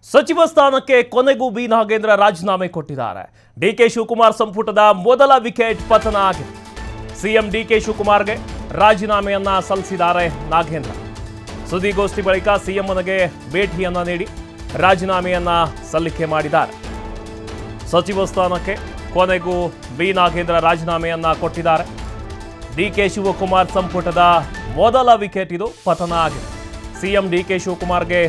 ಸಚಿವ ಸ್ಥಾನಕ್ಕೆ ಕೊನೆಗೂ ಬಿ ನಾಗೇಂದ್ರ ರಾಜೀನಾಮೆ ಕೊಟ್ಟಿದ್ದಾರೆ. ಡಿಕೆ ಶಿವಕುಮಾರ್ ಸಂಪುಟದ ಮೊದಲ ವಿಕೆಟ್ ಪತನ ಆಗಿದೆ. ಸಿಎಂ ಡಿಕೆ ಶಿವಕುಮಾರ್ಗೆ ರಾಜೀನಾಮೆಯನ್ನ ಸಲ್ಲಿಸಿದ್ದಾರೆ ನಾಗೇಂದ್ರ. ಸುದ್ದಿಗೋಷ್ಠಿ ಬಳಿಕ ಸಿಎಂನಿಗೆ ಭೇಟಿಯನ್ನ ನೀಡಿ ರಾಜೀನಾಮೆಯನ್ನ ಸಲ್ಲಿಕೆ ಮಾಡಿದ್ದಾರೆ. ಸಚಿವ ಸ್ಥಾನಕ್ಕೆ ಕೊನೆಗೂ ಬಿ ನಾಗೇಂದ್ರ ರಾಜೀನಾಮೆಯನ್ನ ಕೊಟ್ಟಿದ್ದಾರೆ. ಡಿಕೆ ಶಿವಕುಮಾರ್ ಸಂಪುಟದ ಮೊದಲ ವಿಕೆಟ್ ಇದು ಪತನ ಆಗಿದೆ. ಸಿಎಂ ಡಿಕೆ ಶಿವಕುಮಾರ್ಗೆ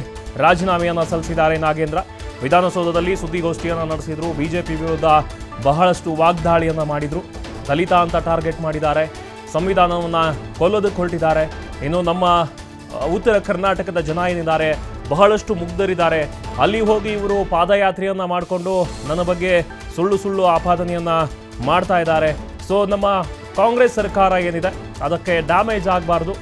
ರಾಜೀನಾಮೆಯನ್ನು ಸಲ್ಲಿಸಿದ್ದಾರೆ ನಾಗೇಂದ್ರ. ವಿಧಾನಸೌಧದಲ್ಲಿ ಸುದ್ದಿಗೋಷ್ಠಿಯನ್ನು ನಡೆಸಿದ್ರು. ಬಿಜೆಪಿ ವಿರುದ್ಧ ಬಹಳಷ್ಟು ವಾಗ್ದಾಳಿಯನ್ನು ಮಾಡಿದ್ರು. ದಲಿತ ಅಂತ ಟಾರ್ಗೆಟ್ ಮಾಡಿದ್ದಾರೆ. ಸಂವಿಧಾನವನ್ನು ಕೊಲ್ಲೋದಕ್ಕೆ ಹೊರಟಿದ್ದಾರೆ. ಇನ್ನು ನಮ್ಮ ಉತ್ತರ ಕರ್ನಾಟಕದ ಜನ ಏನಿದ್ದಾರೆ ಬಹಳಷ್ಟು ಮುಗ್ಧರಿದ್ದಾರೆ. ಅಲ್ಲಿ ಹೋಗಿ ಇವರು ಪಾದಯಾತ್ರೆಯನ್ನು ಮಾಡಿಕೊಂಡು ನನ್ನ ಬಗ್ಗೆ ಸುಳ್ಳು ಸುಳ್ಳು ಆಪಾದನೆಯನ್ನು ಮಾಡ್ತಾ ಇದ್ದಾರೆ. ಸೊ ನಮ್ಮ ಕಾಂಗ್ರೆಸ್ ಸರ್ಕಾರ ಏನಿದೆ ಅದಕ್ಕೆ ಡ್ಯಾಮೇಜ್ ಆಗಬಾರ್ದು,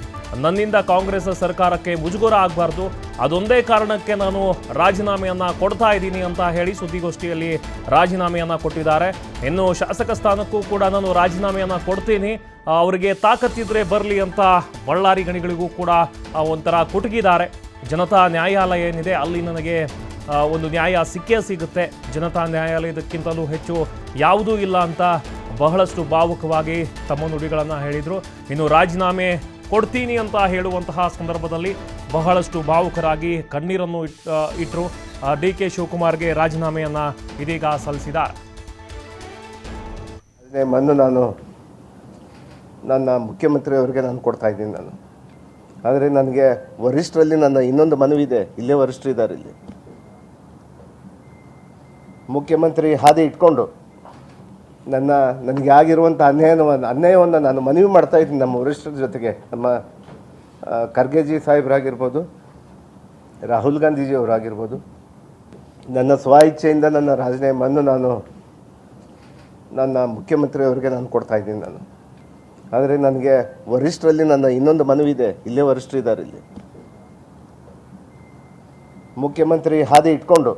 ನನ್ನಿಂದ ಕಾಂಗ್ರೆಸ್ ಸರ್ಕಾರಕ್ಕೆ ಮುಜುಗರ ಆಗಬಾರ್ದು, ಅದೊಂದೇ ಕಾರಣಕ್ಕೆ ನಾನು ರಾಜೀನಾಮೆಯನ್ನು ಕೊಡ್ತಾ ಇದ್ದೀನಿ ಅಂತ ಹೇಳಿ ಸುದ್ದಿಗೋಷ್ಠಿಯಲ್ಲಿ ರಾಜೀನಾಮೆಯನ್ನು ಕೊಟ್ಟಿದ್ದಾರೆ. ಇನ್ನು ಶಾಸಕ ಸ್ಥಾನಕ್ಕೂ ಕೂಡ ನಾನು ರಾಜೀನಾಮೆಯನ್ನು ಕೊಡ್ತೀನಿ, ಅವರಿಗೆ ತಾಕತ್ತಿದ್ರೆ ಬರಲಿ ಅಂತ ಬಳ್ಳಾರಿ ಗಣಿಗಳಿಗೂ ಕೂಡ ಒಂಥರ ಕುಟುಕಿದ್ದಾರೆ. ಜನತಾ ನ್ಯಾಯಾಲಯ ಏನಿದೆ ಅಲ್ಲಿ ನನಗೆ ಒಂದು ನ್ಯಾಯ ಸಿಕ್ಕೇ ಸಿಗುತ್ತೆ, ಜನತಾ ನ್ಯಾಯಾಲಯದಕ್ಕಿಂತಲೂ ಹೆಚ್ಚು ಯಾವುದೂ ಇಲ್ಲ ಅಂತ ಬಹಳಷ್ಟು ಭಾವುಕವಾಗಿ ತಮ್ಮ ನುಡಿಗಳನ್ನು ಹೇಳಿದರು. ಇನ್ನು ರಾಜೀನಾಮೆ ಕೊಡ್ತೀನಿ ಅಂತ ಹೇಳುವಂತಹ ಸಂದರ್ಭದಲ್ಲಿ ಬಹಳಷ್ಟು ಭಾವುಕರಾಗಿ ಕಣ್ಣೀರನ್ನು ಇಟ್ಟರು. ಡಿ ಕೆ ಶಿವಕುಮಾರ್ಗೆ ರಾಜೀನಾಮೆಯನ್ನು ಇದೀಗ ಸಲ್ಲಿಸಿದ್ದಾರೆ. ನಾನು ನನ್ನ ಮುಖ್ಯಮಂತ್ರಿಯವರಿಗೆ ನಾನು ಕೊಡ್ತಾ ಇದ್ದೀನಿ. ಆದರೆ ನನಗೆ ವರಿಷ್ಠರಲ್ಲಿ ನನ್ನ ಇನ್ನೊಂದು ಮನವಿ ಇದೆ. ಇಲ್ಲೇ ವರಿಷ್ಠರಿದ್ದಾರೆ. ಇಲ್ಲಿ ಮುಖ್ಯಮಂತ್ರಿ ಹಾದಿ ಇಟ್ಕೊಂಡು ನನಗೆ ಆಗಿರುವಂಥ ಅನ್ಯಾಯವನ್ನು ನಾನು ಮನವಿ ಮಾಡ್ತಾ ಇದ್ದೀನಿ ನಮ್ಮ ವರಿಷ್ಠರ ಜೊತೆಗೆ. ನಮ್ಮ ಖರ್ಗೆಜಿ ಸಾಹೇಬರಾಗಿರ್ಬೋದು, ರಾಹುಲ್ ಗಾಂಧೀಜಿಯವರಾಗಿರ್ಬೋದು. ನನ್ನ ಸ್ವ ಇಚ್ಛೆಯಿಂದ ನನ್ನ ರಾಜೀನಾಮೆಯನ್ನು ನಾನು ನನ್ನ ಮುಖ್ಯಮಂತ್ರಿಯವರಿಗೆ ನಾನು ಕೊಡ್ತಾ ಇದ್ದೀನಿ. ಆದರೆ ನನಗೆ ವರಿಷ್ಠರಲ್ಲಿ ನನ್ನ ಇನ್ನೊಂದು ಮನವಿ ಇದೆ. ಇಲ್ಲೇ ವರಿಷ್ಠರಿದ್ದಾರೆ. ಇಲ್ಲಿ ಮುಖ್ಯಮಂತ್ರಿ ಹಾದಿ ಇಟ್ಕೊಂಡು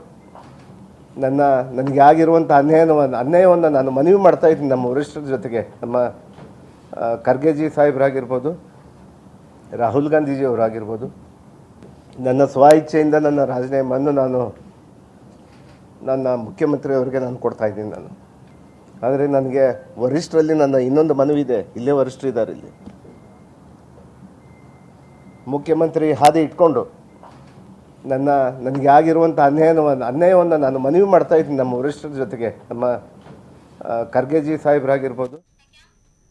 ನನಗೆ ಆಗಿರುವಂಥ ಅನ್ಯಾಯವನ್ನು ನಾನು ಮನವಿ ಮಾಡ್ತಾ ಇದ್ದೀನಿ ನಮ್ಮ ವರಿಷ್ಠರ ಜೊತೆಗೆ. ನಮ್ಮ ಖರ್ಗೆಜಿ ಸಾಹೇಬರಾಗಿರ್ಬೋದು, ರಾಹುಲ್ ಗಾಂಧೀಜಿಯವರಾಗಿರ್ಬೋದು. ನನ್ನ ಸ್ವ ಇಚ್ಛೆಯಿಂದ ನನ್ನ ರಾಜೀನಾಮೆಯನ್ನು ನಾನು ನನ್ನ ಮುಖ್ಯಮಂತ್ರಿಯವರಿಗೆ ನಾನು ಕೊಡ್ತಾ ಇದ್ದೀನಿ. ಆದರೆ ನನಗೆ ವರಿಷ್ಠರಲ್ಲಿ ನನ್ನ ಇನ್ನೊಂದು ಮನವಿ ಇದೆ. ಇಲ್ಲೇ ವರಿಷ್ಠರಿದ್ದಾರೆ. ಇಲ್ಲಿ ಮುಖ್ಯಮಂತ್ರಿ ಹಾದಿ ಇಟ್ಕೊಂಡು ನನಗೆ ಆಗಿರುವಂಥ ಅನ್ಯಾಯವನ್ನು ನಾನು ಮನವಿ ಮಾಡ್ತಾ ಇದ್ದೀನಿ ನಮ್ಮ ವರಿಷ್ಠರ ಜೊತೆಗೆ. ನಮ್ಮ ಖರ್ಗೆಜಿ ಸಾಹೇಬರಾಗಿರ್ಬೋದು.